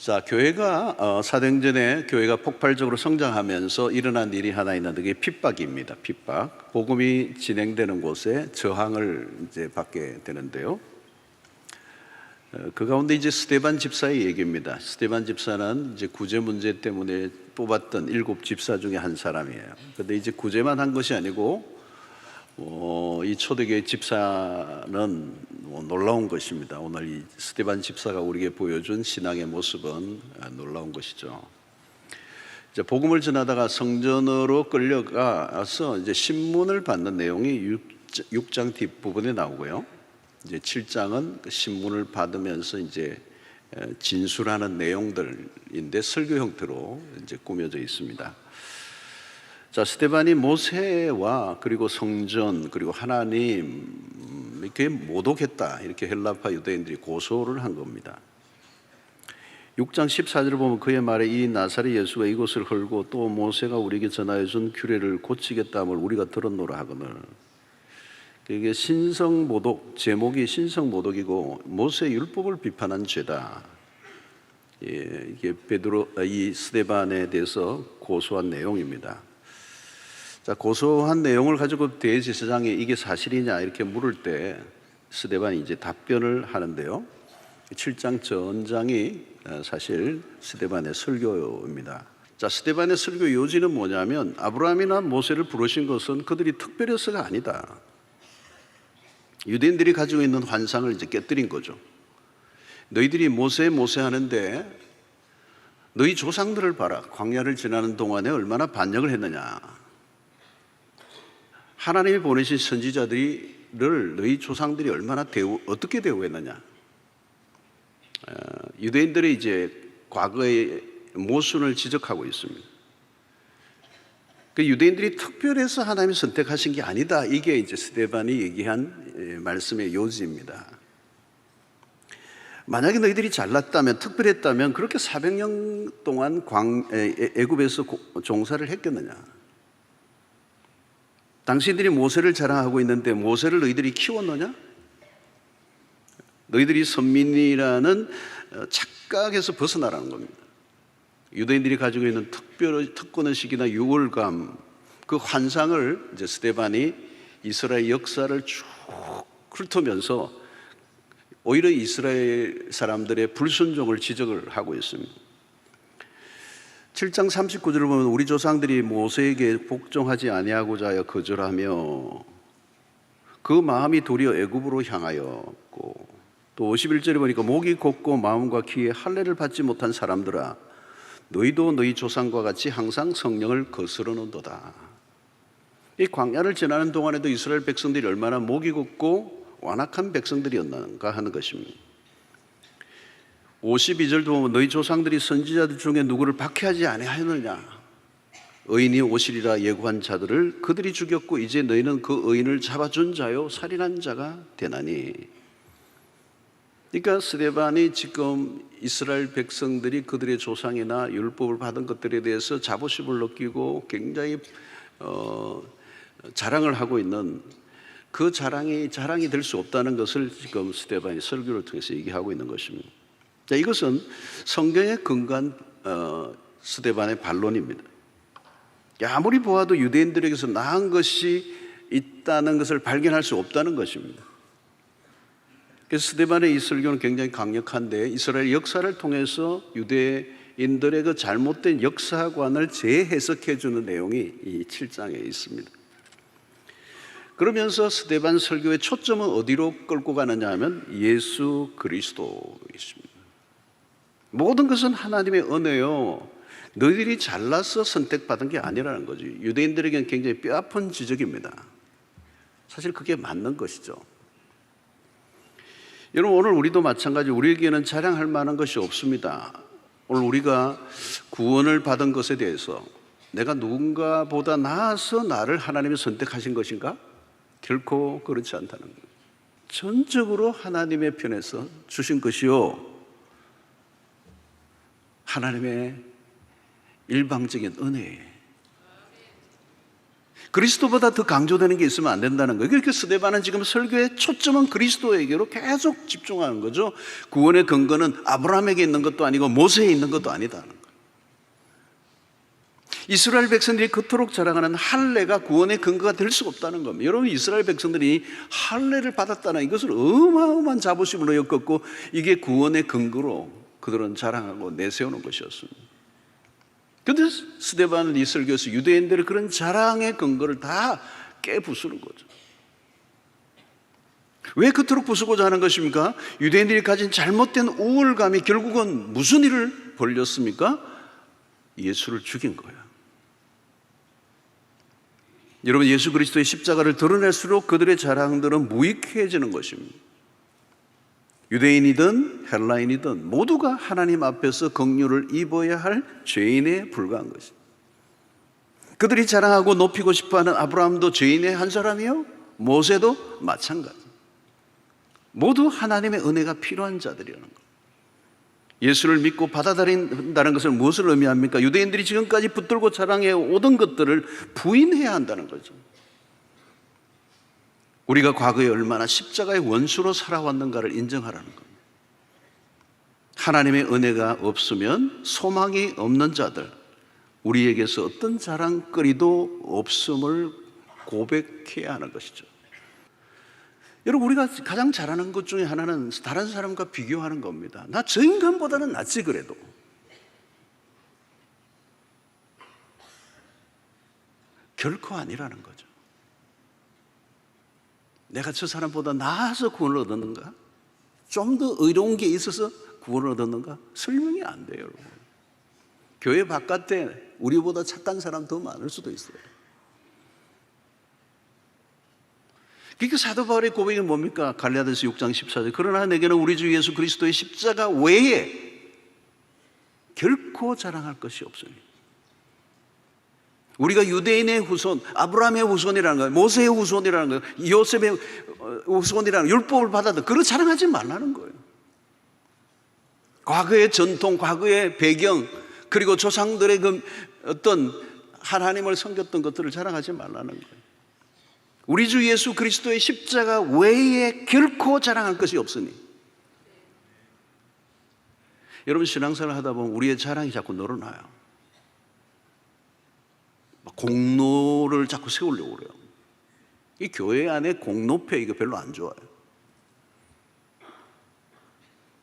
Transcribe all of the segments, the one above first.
자, 교회가 사도행전에 교회가 폭발적으로 성장하면서 일어난 일이 하나 있는데 그게 핍박입니다. 핍박. 복음이 진행되는 곳에 저항을 이제 받게 되는데요. 그 가운데 이제 스데반 집사의 얘기입니다. 스데반 집사는 이제 구제 문제 때문에 뽑았던 7 집사 중에 한 사람이에요. 근데 이제 구제만 한 것이 아니고 이 초대교회 집사는 놀라운 것입니다. 오늘 이 스데반 집사가 우리에게 보여준 신앙의 모습은 놀라운 것이죠. 이제 복음을 전하다가 성전으로 끌려가서 이제 신문을 받는 내용이 6장 뒷부분에 나오고요. 이제 7장은 신문을 받으면서 이제 진술하는 내용들인데 설교 형태로 이제 꾸며져 있습니다. 자, 스데반이 모세와 그리고 성전 그리고 하나님 이렇게 모독했다, 이렇게 헬라파 유대인들이 고소를 한 겁니다. 6장 14절을 보면 그의 말에 이 나사렛 예수가 이곳을 헐고 또 모세가 우리에게 전하여 준 규례를 고치겠다 함을 우리가 들었노라 하거늘. 이게 신성모독, 제목이 신성모독이고 모세 율법을 비판한 죄다. 이게 이 스데반에 대해서 고소한 내용입니다. 자, 고소한 내용을 가지고 대제사장이 이게 사실이냐 이렇게 물을 때 스데반이 이제 답변을 하는데요. 7장 전장이 사실 스데반의 설교입니다. 자, 스데반의 설교 요지는 뭐냐면 아브라함이나 모세를 부르신 것은 그들이 특별해서가 아니다. 유대인들이 가지고 있는 환상을 이제 깨뜨린 거죠. 너희들이 모세 하는데 너희 조상들을 봐라. 광야를 지나는 동안에 얼마나 반역을 했느냐. 하나님이 보내신 선지자들을 너희 조상들이 얼마나 어떻게 대우했느냐. 유대인들이 이제 과거의 모순을 지적하고 있습니다. 그 유대인들이 특별해서 하나님이 선택하신 게 아니다. 이게 이제 스데반이 얘기한 말씀의 요지입니다. 만약에 너희들이 잘났다면, 특별했다면 그렇게 400년 동안 애굽에서 종사를 했겠느냐. 당신들이 모세를 자랑하고 있는데 모세를 너희들이 키웠느냐? 너희들이 선민이라는 착각에서 벗어나라는 겁니다. 유대인들이 가지고 있는 특권의식이나 유월감, 그 환상을 이제 스데반이 이스라엘 역사를 쭉 훑으면서 오히려 이스라엘 사람들의 불순종을 지적을 하고 있습니다. 7장 39절을 보면 우리 조상들이 모세에게 복종하지 아니하고자 하여 거절하며 그 마음이 도리어 애굽으로 향하였고, 또 51절에 보니까 목이 곱고 마음과 귀에 할례를 받지 못한 사람들아 너희도 너희 조상과 같이 항상 성령을 거스르는도다. 이 광야를 지나는 동안에도 이스라엘 백성들이 얼마나 목이 곱고 완악한 백성들이었는가 하는 것입니다. 52절도 보면 너희 조상들이 선지자들 중에 누구를 박해하지 아니하였느냐. 의인이 오시리라 예고한 자들을 그들이 죽였고 이제 너희는 그 의인을 잡아준 자요 살인한 자가 되나니. 그러니까 스데반이 지금 이스라엘 백성들이 그들의 조상이나 율법을 받은 것들에 대해서 자부심을 느끼고 굉장히 자랑을 하고 있는 그 자랑이 될 수 없다는 것을 지금 스데반이 설교를 통해서 얘기하고 있는 것입니다. 자, 이것은 성경에 근거한 스데반의 반론입니다. 아무리 보아도 유대인들에게서 나은 것이 있다는 것을 발견할 수 없다는 것입니다. 그래서 스데반의 이 설교는 굉장히 강력한데 이스라엘 역사를 통해서 유대인들의 그 잘못된 역사관을 재해석해 주는 내용이 이 7장에 있습니다. 그러면서 스데반 설교의 초점은 어디로 끌고 가느냐 하면 예수 그리스도이십니다. 모든 것은 하나님의 은혜요, 너희들이 잘나서 선택받은 게 아니라는 거죠. 유대인들에게는 굉장히 뼈아픈 지적입니다. 사실 그게 맞는 것이죠. 여러분, 오늘 우리도 마찬가지, 우리에게는 자랑할 만한 것이 없습니다. 오늘 우리가 구원을 받은 것에 대해서 내가 누군가보다 나아서 나를 하나님이 선택하신 것인가? 결코 그렇지 않다는 거예요. 전적으로 하나님의 편에서 주신 것이요, 하나님의 일방적인 은혜예요. 그리스도보다 더 강조되는 게 있으면 안 된다는 거예요. 그러니까 스데반은 지금 설교의 초점은 그리스도에게로 계속 집중하는 거죠. 구원의 근거는 아브라함에게 있는 것도 아니고 모세에 있는 것도 아니다는 거예요. 이스라엘 백성들이 그토록 자랑하는 할례가 구원의 근거가 될 수가 없다는 겁니다. 여러분, 이스라엘 백성들이 할례를 받았다는 이것을 어마어마한 자부심으로 엮었고 이게 구원의 근거로 그들은 자랑하고 내세우는 것이었습니다. 그런데 스데반은 이 설교에서 유대인들의 그런 자랑의 근거를 다 깨부수는 거죠. 왜 그토록 부수고자 하는 것입니까? 유대인들이 가진 잘못된 우월감이 결국은 무슨 일을 벌렸습니까? 예수를 죽인 거예요. 여러분, 예수 그리스도의 십자가를 드러낼수록 그들의 자랑들은 무익해지는 것입니다. 유대인이든 헬라인이든 모두가 하나님 앞에서 긍휼을 입어야 할 죄인에 불과한 것입니다. 그들이 자랑하고 높이고 싶어하는 아브라함도 죄인의 한 사람이요, 모세도 마찬가지. 모두 하나님의 은혜가 필요한 자들이라는 것. 예수를 믿고 받아들인다는 것은 무엇을 의미합니까? 유대인들이 지금까지 붙들고 자랑해 오던 것들을 부인해야 한다는 거죠. 우리가 과거에 얼마나 십자가의 원수로 살아왔는가를 인정하라는 겁니다. 하나님의 은혜가 없으면 소망이 없는 자들, 우리에게서 어떤 자랑거리도 없음을 고백해야 하는 것이죠. 여러분, 우리가 가장 잘하는 것 중에 하나는 다른 사람과 비교하는 겁니다. 나 저 인간보다는 낫지 그래도. 결코 아니라는 거죠. 내가 저 사람보다 나아서 구원을 얻었는가? 좀 더 의로운 게 있어서 구원을 얻었는가? 설명이 안 돼요, 여러분. 교회 바깥에 우리보다 착한 사람 더 많을 수도 있어요. 그러니까 사도 바울의 고백이 뭡니까? 갈라디아서 6장 14절. 그러나 내게는 우리 주 예수 그리스도의 십자가 외에 결코 자랑할 것이 없으니. 우리가 유대인의 후손, 아브라함의 후손이라는 거예요, 모세의 후손이라는 거예요, 요셉의 후손이라는 율법을 받아도 그걸 자랑하지 말라는 거예요. 과거의 전통, 과거의 배경, 그리고 조상들의 그 어떤 하나님을 섬겼던 것들을 자랑하지 말라는 거예요. 우리 주 예수 그리스도의 십자가 외에 결코 자랑할 것이 없으니. 여러분, 신앙생활 하다 보면 우리의 자랑이 자꾸 늘어나요. 공로를 자꾸 세우려고 그래요. 이 교회 안에 공로패 이거 별로 안 좋아요.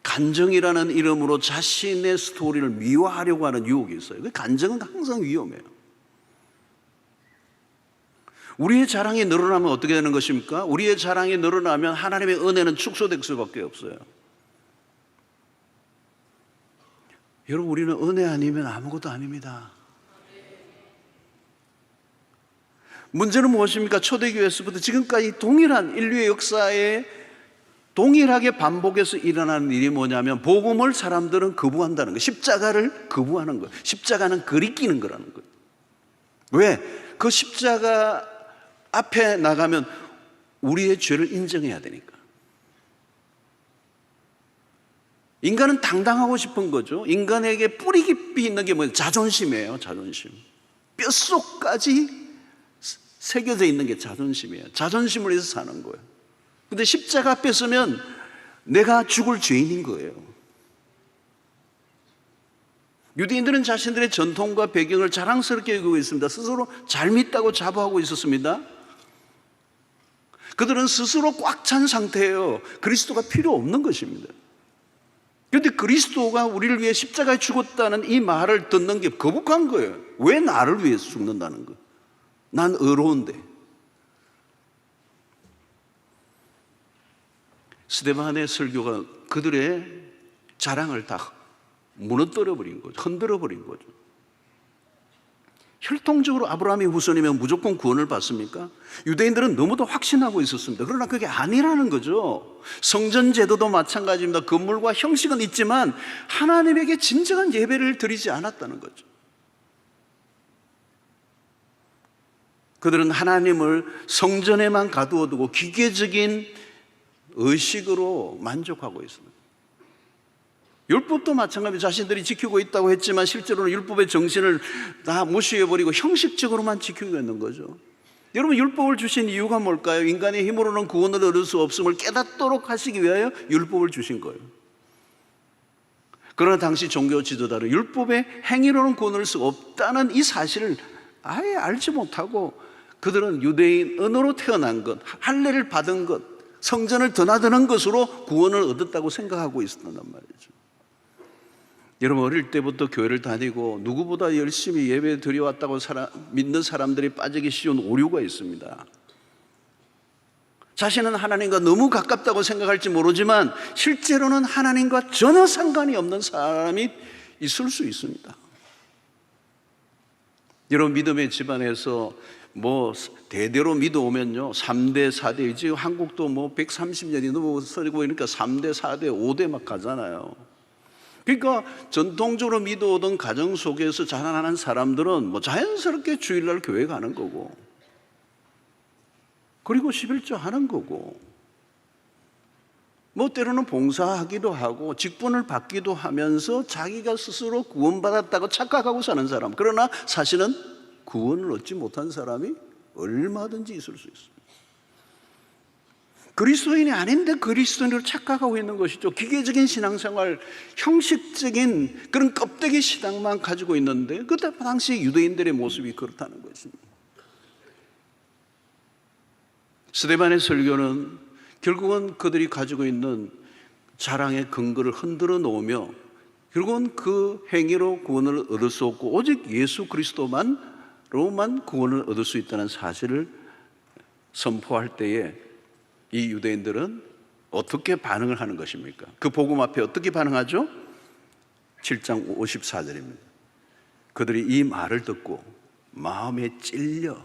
간증이라는 이름으로 자신의 스토리를 미화하려고 하는 유혹이 있어요. 간증은 항상 위험해요. 우리의 자랑이 늘어나면 어떻게 되는 것입니까? 우리의 자랑이 늘어나면 하나님의 은혜는 축소될 수밖에 없어요. 여러분, 우리는 은혜 아니면 아무것도 아닙니다. 문제는 무엇입니까? 초대교회에서부터 지금까지 동일한 인류의 역사에 동일하게 반복해서 일어나는 일이 뭐냐면 복음을 사람들은 거부한다는 거예요. 십자가를 거부하는 거예요. 십자가는 거리끼는 거라는 거예요. 왜? 그 십자가 앞에 나가면 우리의 죄를 인정해야 되니까. 인간은 당당하고 싶은 거죠. 인간에게 뿌리 깊이 있는 게 뭐예요? 자존심이에요. 자존심. 뼛속까지 새겨져 있는 게 자존심이에요. 자존심을 위해서 사는 거예요. 근데 십자가 앞에 서면 내가 죽을 죄인인 거예요. 유대인들은 자신들의 전통과 배경을 자랑스럽게 여기고 있습니다. 스스로 잘 믿다고 자부하고 있었습니다. 그들은 스스로 꽉 찬 상태예요. 그리스도가 필요 없는 것입니다. 그런데 그리스도가 우리를 위해 십자가에 죽었다는 이 말을 듣는 게 거북한 거예요. 왜 나를 위해서 죽는다는 거예요? 난 의로운데. 스데반의 설교가 그들의 자랑을 다 무너뜨려 버린 거죠. 흔들어 버린 거죠. 혈통적으로 아브라함의 후손이면 무조건 구원을 받습니까? 유대인들은 너무도 확신하고 있었습니다. 그러나 그게 아니라는 거죠. 성전 제도도 마찬가지입니다. 건물과 형식은 있지만 하나님에게 진정한 예배를 드리지 않았다는 거죠. 그들은 하나님을 성전에만 가두어두고 기계적인 의식으로 만족하고 있습니다. 율법도 마찬가지로 자신들이 지키고 있다고 했지만 실제로는 율법의 정신을 다 무시해버리고 형식적으로만 지키고 있는 거죠. 여러분, 율법을 주신 이유가 뭘까요? 인간의 힘으로는 구원을 얻을 수 없음을 깨닫도록 하시기 위하여 율법을 주신 거예요. 그러나 당시 종교 지도자는 율법의 행위로는 구원을 얻을 수 없다는 이 사실을 아예 알지 못하고 그들은 유대인으로 태어난 것, 할례를 받은 것, 성전을 드나드는 것으로 구원을 얻었다고 생각하고 있었단 말이죠. 여러분, 어릴 때부터 교회를 다니고 누구보다 열심히 예배 드려왔다고 믿는 사람들이 빠지기 쉬운 오류가 있습니다. 자신은 하나님과 너무 가깝다고 생각할지 모르지만 실제로는 하나님과 전혀 상관이 없는 사람이 있을 수 있습니다. 여러분, 믿음의 집안에서 대대로 믿어오면요 3대, 4대, 지금 한국도 130년이 넘어서고 그러니까 3대, 4대, 5대 막 가잖아요. 그러니까 전통적으로 믿어오던 가정 속에서 자라나는 사람들은 자연스럽게 주일날 교회 가는 거고, 그리고 11조 하는 거고, 때로는 봉사하기도 하고 직분을 받기도 하면서 자기가 스스로 구원받았다고 착각하고 사는 사람, 그러나 사실은 구원을 얻지 못한 사람이 얼마든지 있을 수 있습니다. 그리스도인이 아닌데 그리스도인으로 착각하고 있는 것이죠. 기계적인 신앙생활, 형식적인 그런 껍데기 신앙만 가지고 있는데, 그때 당시 유대인들의 모습이 그렇다는 것입니다. 스데반의 설교는 결국은 그들이 가지고 있는 자랑의 근거를 흔들어 놓으며 결국은 그 행위로 구원을 얻을 수 없고 오직 예수 그리스도만로만 구원을 얻을 수 있다는 사실을 선포할 때에 이 유대인들은 어떻게 반응을 하는 것입니까? 그 복음 앞에 어떻게 반응하죠? 7장 54절입니다. 그들이 이 말을 듣고 마음에 찔려.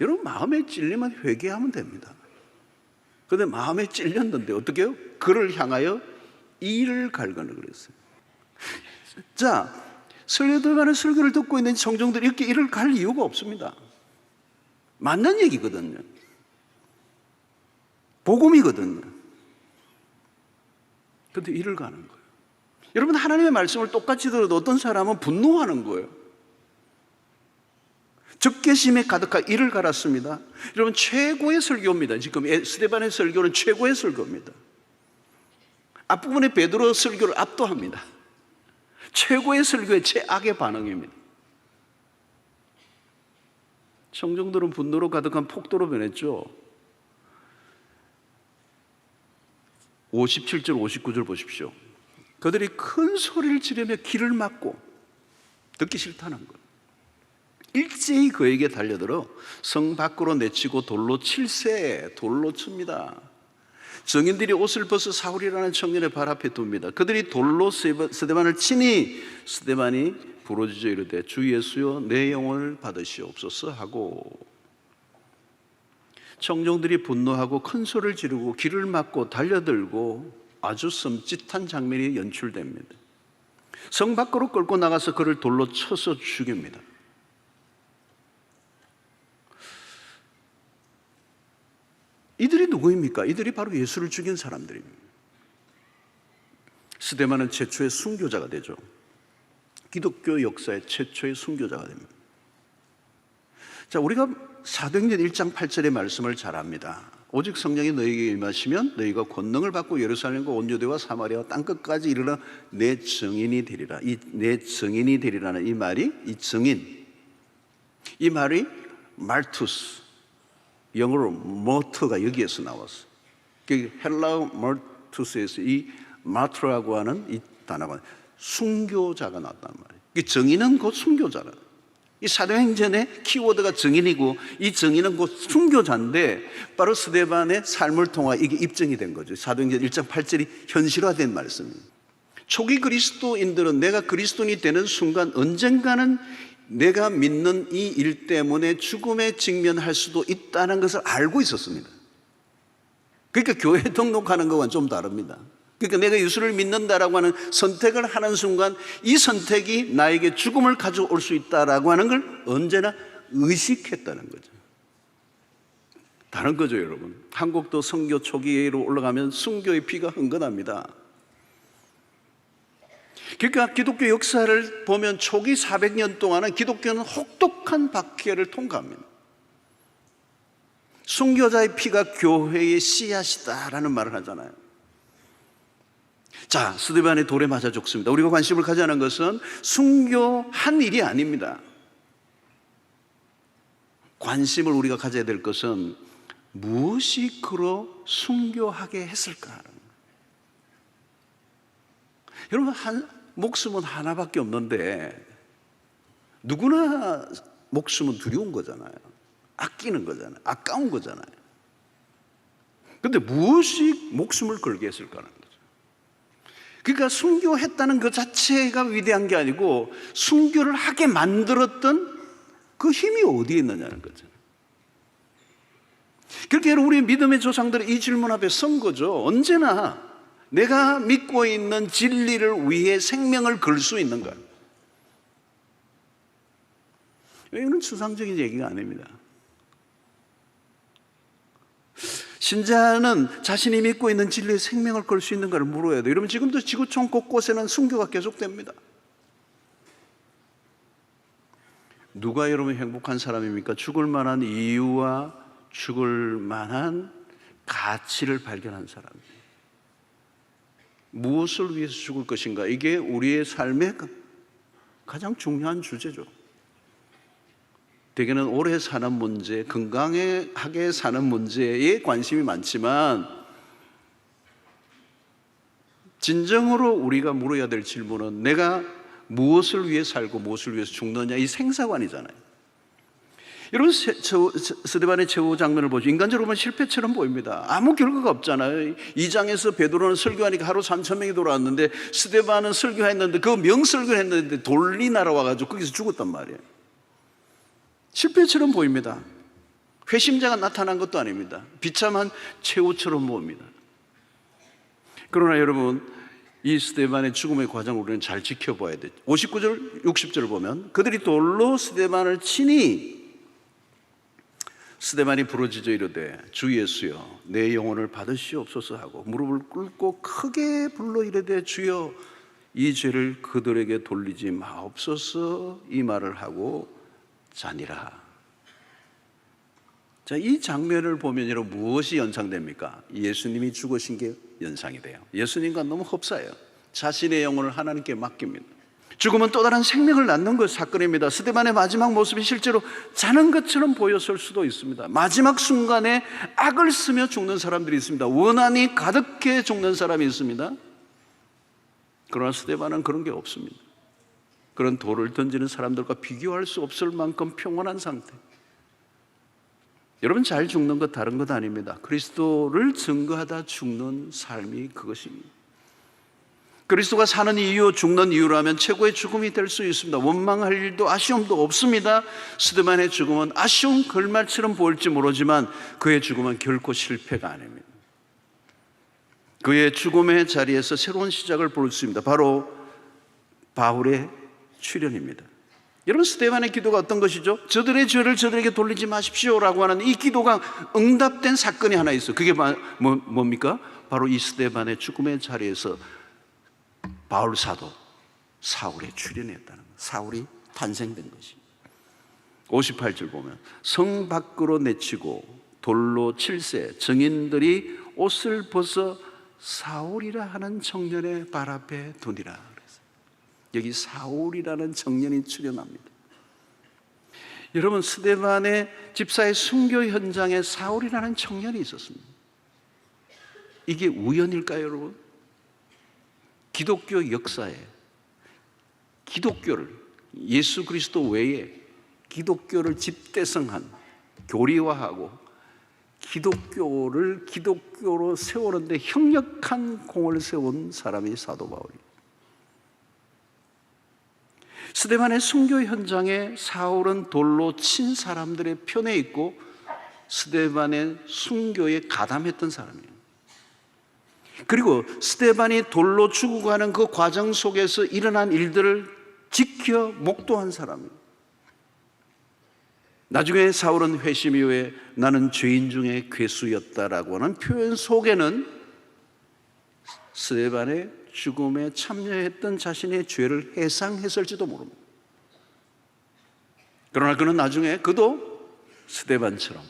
여러분, 마음에 찔리면 회개하면 됩니다. 그런데 마음에 찔렸는데 어떻게 해요? 그를 향하여 이를 갈거나 그랬어요. 자, 설교들만의 설교를 듣고 있는 청중들이 이렇게 이를 갈 이유가 없습니다. 맞는 얘기거든요. 복음이거든요. 그런데 이를 가는 거예요. 여러분, 하나님의 말씀을 똑같이 들어도 어떤 사람은 분노하는 거예요. 적개심에 가득하여 이를 갈았습니다. 여러분, 최고의 설교입니다. 지금 스데반의 설교는 최고의 설교입니다. 앞부분에 베드로 설교를 압도합니다. 최고의 설교의 최악의 반응입니다. 청중들은 분노로 가득한 폭도로 변했죠. 57절 59절 보십시오. 그들이 큰 소리를 지르며 귀를 막고 듣기 싫다는 거예요. 일제히 그에게 달려들어 성 밖으로 내치고 돌로 칠세, 돌로 칩니다. 정인들이 옷을 벗어 사울이라는 청년의 발 앞에 둡니다. 그들이 돌로 스데반을 치니 스데반이 부르짖어 이르되 주 예수여 내 영혼을 받으시옵소서 하고, 청중들이 분노하고 큰 소리를 지르고 귀를 막고 달려들고 아주 섬찟한 장면이 연출됩니다. 성 밖으로 끌고 나가서 그를 돌로 쳐서 죽입니다. 이들이 누구입니까? 이들이 바로 예수를 죽인 사람들입니다. 스데반은 최초의 순교자가 되죠. 기독교 역사의 최초의 순교자가 됩니다. 자, 우리가 사도행전 1장 8절의 말씀을 잘 압니다. 오직 성령이 너희에게 임하시면 너희가 권능을 받고 예루살렘과 온 유대와 사마리아와 땅끝까지 이르러 내 증인이 되리라. 이 내 증인이 되리라는 이 말이, 이 증인, 이 말이 말투스, 영어로 머트가 여기에서 나왔어. 헬라어 머투스에서 이 마트라고 하는 이 단어가 순교자가 나왔단 말이에요. 이 증인은 곧 순교자라. 이 사도행전의 키워드가 증인이고 이 증인은 곧 순교자인데 바로 스데반의 삶을 통해 이게 입증이 된 거죠. 사도행전 1장 8절이 현실화된 말씀입니다. 초기 그리스도인들은 내가 그리스도인이 되는 순간 언젠가는 내가 믿는 이 일 때문에 죽음에 직면할 수도 있다는 것을 알고 있었습니다. 그러니까 교회 등록하는 것과는 좀 다릅니다. 그러니까 내가 예수를 믿는다라고 하는 선택을 하는 순간 이 선택이 나에게 죽음을 가져올 수 있다라고 하는 걸 언제나 의식했다는 거죠. 다른 거죠, 여러분. 한국도 선교 초기로 올라가면 순교의 피가 흥건합니다. 그러니까 기독교 역사를 보면 초기 400년 동안은 기독교는 혹독한 박해를 통과합니다. 순교자의 피가 교회의 씨앗이다라는 말을 하잖아요. 자, 스데반의 돌에 맞아 죽습니다. 우리가 관심을 가져야하는 것은 순교한 일이 아닙니다. 관심을 우리가 가져야 될 것은 무엇이 그로 순교하게 했을까? 여러분, 목숨은 하나밖에 없는데 누구나 목숨은 두려운 거잖아요. 아끼는 거잖아요. 아까운 거잖아요. 그런데 무엇이 목숨을 걸게 했을까라는 거죠. 그러니까 순교했다는 그 자체가 위대한 게 아니고 순교를 하게 만들었던 그 힘이 어디에 있느냐는 거죠. 그렇게 우리 믿음의 조상들은 이 질문 앞에 선 거죠. 언제나 내가 믿고 있는 진리를 위해 생명을 걸 수 있는가? 이건 추상적인 얘기가 아닙니다. 신자는 자신이 믿고 있는 진리에 생명을 걸 수 있는가를 물어야 돼요. 여러분, 지금도 지구촌 곳곳에는 순교가 계속됩니다. 누가 여러분 행복한 사람입니까? 죽을 만한 이유와 죽을 만한 가치를 발견한 사람이에요. 무엇을 위해서 죽을 것인가? 이게 우리의 삶의 가장 중요한 주제죠. 대개는 오래 사는 문제, 건강하게 사는 문제에 관심이 많지만 진정으로 우리가 물어야 될 질문은 내가 무엇을 위해 살고 무엇을 위해서 죽느냐, 이 생사관이잖아요. 여러분, 스데반의 최후 장면을 보죠. 인간적으로 보면 실패처럼 보입니다. 아무 결과가 없잖아요. 2장에서 베드로는 설교하니까 하루 3,000명이 돌아왔는데 스데반은 설교했는데 그 명설교를 했는데 돌이 날아와가지고 거기서 죽었단 말이에요. 실패처럼 보입니다. 회심자가 나타난 것도 아닙니다. 비참한 최후처럼 보입니다. 그러나 여러분, 이 스데반의 죽음의 과정을 우리는 잘 지켜봐야 돼요. 59절, 60절을 보면 그들이 돌로 스데반을 치니 스데반이 부르짖어 이르되 주 예수여 내 영혼을 받으시옵소서 하고 무릎을 꿇고 크게 불러 이르되 주여 이 죄를 그들에게 돌리지 마옵소서, 이 말을 하고 자니라. 자, 이 장면을 보면 여러분 무엇이 연상됩니까? 예수님이 죽으신 게 연상이 돼요. 예수님과 너무 흡사해요. 자신의 영혼을 하나님께 맡깁니다. 죽음은 또 다른 생명을 낳는 것 사건입니다. 스데반의 마지막 모습이 실제로 자는 것처럼 보였을 수도 있습니다. 마지막 순간에 악을 쓰며 죽는 사람들이 있습니다. 원한이 가득해 죽는 사람이 있습니다. 그러나 스데반은 그런 게 없습니다. 그런 돌을 던지는 사람들과 비교할 수 없을 만큼 평온한 상태. 여러분, 잘 죽는 것 다른 것 아닙니다. 그리스도를 증거하다 죽는 삶이 그것입니다. 그리스도가 사는 이유, 죽는 이유라면 최고의 죽음이 될 수 있습니다. 원망할 일도 아쉬움도 없습니다. 스데반의 죽음은 아쉬운 결말처럼 보일지 모르지만 그의 죽음은 결코 실패가 아닙니다. 그의 죽음의 자리에서 새로운 시작을 볼 수 있습니다. 바로 바울의 출현입니다. 여러분, 스데반의 기도가 어떤 것이죠? 저들의 죄를 저들에게 돌리지 마십시오라고 하는 이 기도가 응답된 사건이 하나 있어요. 그게 뭡니까? 바로 이 스데반의 죽음의 자리에서 바울 사도 사울의 출현이었다는 것, 사울이 탄생된 것이. 58절 보면 성 밖으로 내치고 돌로 칠세 증인들이 옷을 벗어 사울이라 하는 청년의 발 앞에 두니라. 그래서 여기 사울이라는 청년이 출현합니다. 여러분, 스데반의 집사의 순교 현장에 사울이라는 청년이 있었습니다. 이게 우연일까요, 여러분? 기독교 역사에 기독교를, 예수 그리스도 외에 기독교를 집대성한, 교리화하고 기독교를 기독교로 세우는데 형력한 공을 세운 사람이 사도 바울이에요. 스데반의 순교 현장에 사울은 돌로 친 사람들의 편에 있고 스데반의 순교에 가담했던 사람이에요. 그리고 스데반이 돌로 죽어가는 그 과정 속에서 일어난 일들을 지켜 목도한 사람이에요. 나중에 사울은 회심 이후에 나는 죄인 중에 괴수였다라고 하는 표현 속에는 스데반의 죽음에 참여했던 자신의 죄를 해상했을지도 모릅니다. 그러나 그는 나중에 그도 스데반처럼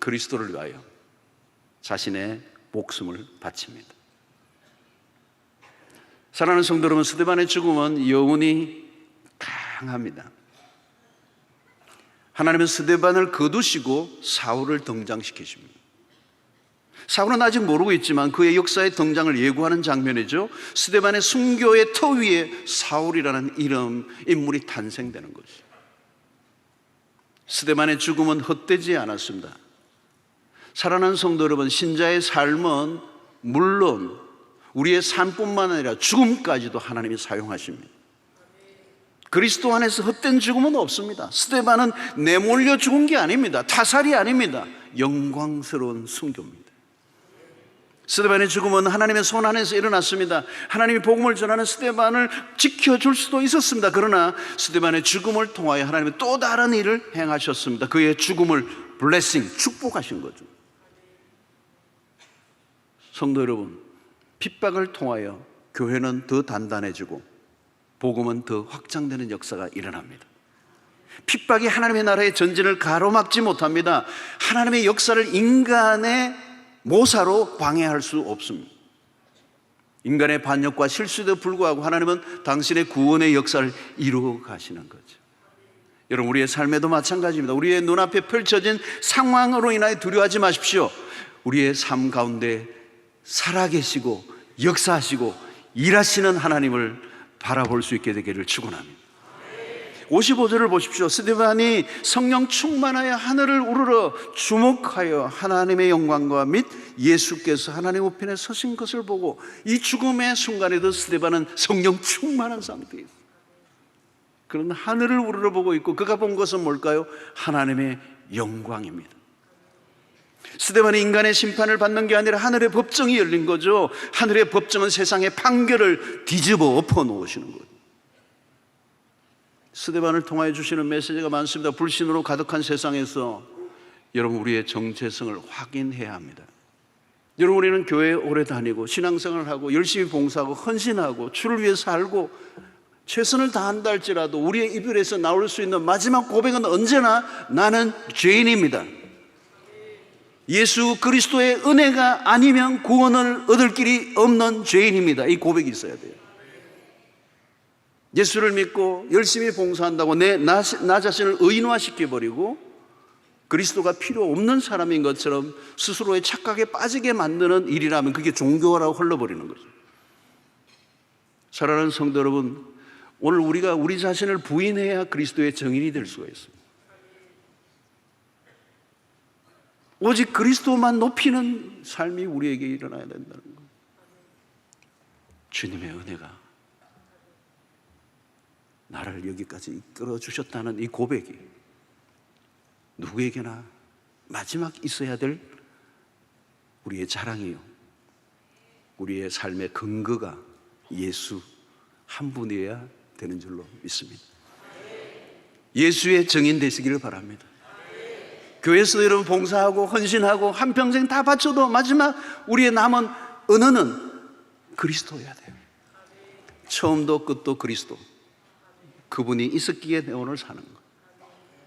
그리스도를 위하여 자신의 목숨을 바칩니다. 사랑하는 성도 여러분, 스데반의 죽음은 여운이 강합니다. 하나님은 스데반을 거두시고 사울을 등장시키십니다. 사울은 아직 모르고 있지만 그의 역사의 등장을 예고하는 장면이죠. 스데반의 순교의 터 위에 사울이라는 인물이 탄생되는 것이죠. 스데반의 죽음은 헛되지 않았습니다. 사랑하는 성도 여러분, 신자의 삶은 물론 우리의 삶뿐만 아니라 죽음까지도 하나님이 사용하십니다. 그리스도 안에서 헛된 죽음은 없습니다. 스데반은 내몰려 죽은 게 아닙니다. 타살이 아닙니다. 영광스러운 순교입니다. 스데반의 죽음은 하나님의 손 안에서 일어났습니다. 하나님이 복음을 전하는 스데반을 지켜줄 수도 있었습니다. 그러나 스데반의 죽음을 통하여 하나님은 또 다른 일을 행하셨습니다. 그의 죽음을 블레싱, 축복하신 거죠. 성도 여러분, 핍박을 통하여 교회는 더 단단해지고 복음은 더 확장되는 역사가 일어납니다. 핍박이 하나님의 나라의 전진을 가로막지 못합니다. 하나님의 역사를 인간의 모사로 방해할 수 없습니다. 인간의 반역과 실수에도 불구하고 하나님은 당신의 구원의 역사를 이루어 가시는 거죠. 여러분, 우리의 삶에도 마찬가지입니다. 우리의 눈앞에 펼쳐진 상황으로 인하여 두려워하지 마십시오. 우리의 삶 가운데 살아계시고 역사하시고 일하시는 하나님을 바라볼 수 있게 되기를 축원합니다. 55절을 보십시오. 스데반이 성령 충만하여 하늘을 우러러 주목하여 하나님의 영광과 및 예수께서 하나님 우편에 서신 것을 보고, 이 죽음의 순간에도 스데반은 성령 충만한 상태에 있어요. 그런 하늘을 우러러보고 있고 그가 본 것은 뭘까요? 하나님의 영광입니다. 스데반이 인간의 심판을 받는 게 아니라 하늘의 법정이 열린 거죠. 하늘의 법정은 세상의 판결을 뒤집어 엎어 놓으시는 거예요. 스데반을 통하여 주시는 메시지가 많습니다. 불신으로 가득한 세상에서 여러분, 우리의 정체성을 확인해야 합니다. 여러분, 우리는 교회에 오래 다니고 신앙생활을 하고 열심히 봉사하고 헌신하고 주를 위해 살고 최선을 다한다 할지라도 우리의 입에서 나올 수 있는 마지막 고백은 언제나 나는 죄인입니다. 예수 그리스도의 은혜가 아니면 구원을 얻을 길이 없는 죄인입니다. 이 고백이 있어야 돼요. 예수를 믿고 열심히 봉사한다고 나 자신을 의인화시켜버리고 그리스도가 필요 없는 사람인 것처럼 스스로의 착각에 빠지게 만드는 일이라면 그게 종교라고 흘러버리는 거죠. 사랑하는 성도 여러분, 오늘 우리가 우리 자신을 부인해야 그리스도의 증인이 될 수가 있습니다. 오직 그리스도만 높이는 삶이 우리에게 일어나야 된다는 것. 주님의 은혜가 나를 여기까지 이끌어 주셨다는 이 고백이 누구에게나 마지막 있어야 될 우리의 자랑이요, 우리의 삶의 근거가 예수 한 분이어야 되는 줄로 믿습니다. 예수의 증인 되시기를 바랍니다. 교회에서 여러분 봉사하고 헌신하고 한평생 다 바쳐도 마지막 우리의 남은 은혜는 그리스도여야 돼요. 처음도 끝도 그리스도, 그분이 있었기에 내 오늘 사는 것.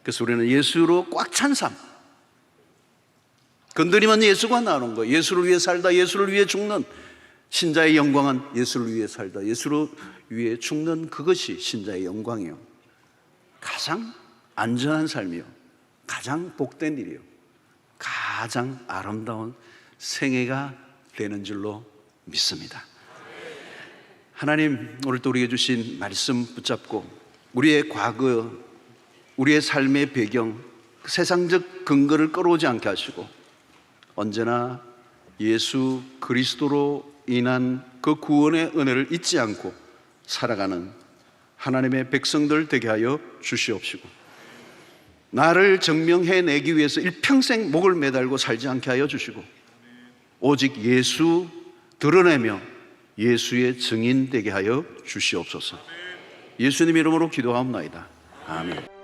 그래서 우리는 예수로 꽉 찬 삶, 건드리면 예수가 나오는 거예요. 예수를 위해 살다 예수를 위해 죽는 신자의 영광은 예수를 위해 살다 예수를 위해 죽는 그것이 신자의 영광이요, 가장 안전한 삶이요, 가장 복된 일이요, 가장 아름다운 생애가 되는 줄로 믿습니다. 하나님, 오늘 또 우리에게 주신 말씀 붙잡고 우리의 과거, 우리의 삶의 배경, 세상적 근거를 끌어오지 않게 하시고 언제나 예수 그리스도로 인한 그 구원의 은혜를 잊지 않고 살아가는 하나님의 백성들 되게 하여 주시옵시고, 나를 증명해내기 위해서 일평생 목을 매달고 살지 않게 하여 주시고 오직 예수 드러내며 예수의 증인 되게 하여 주시옵소서. 예수님 이름으로 기도하옵나이다. 아멘.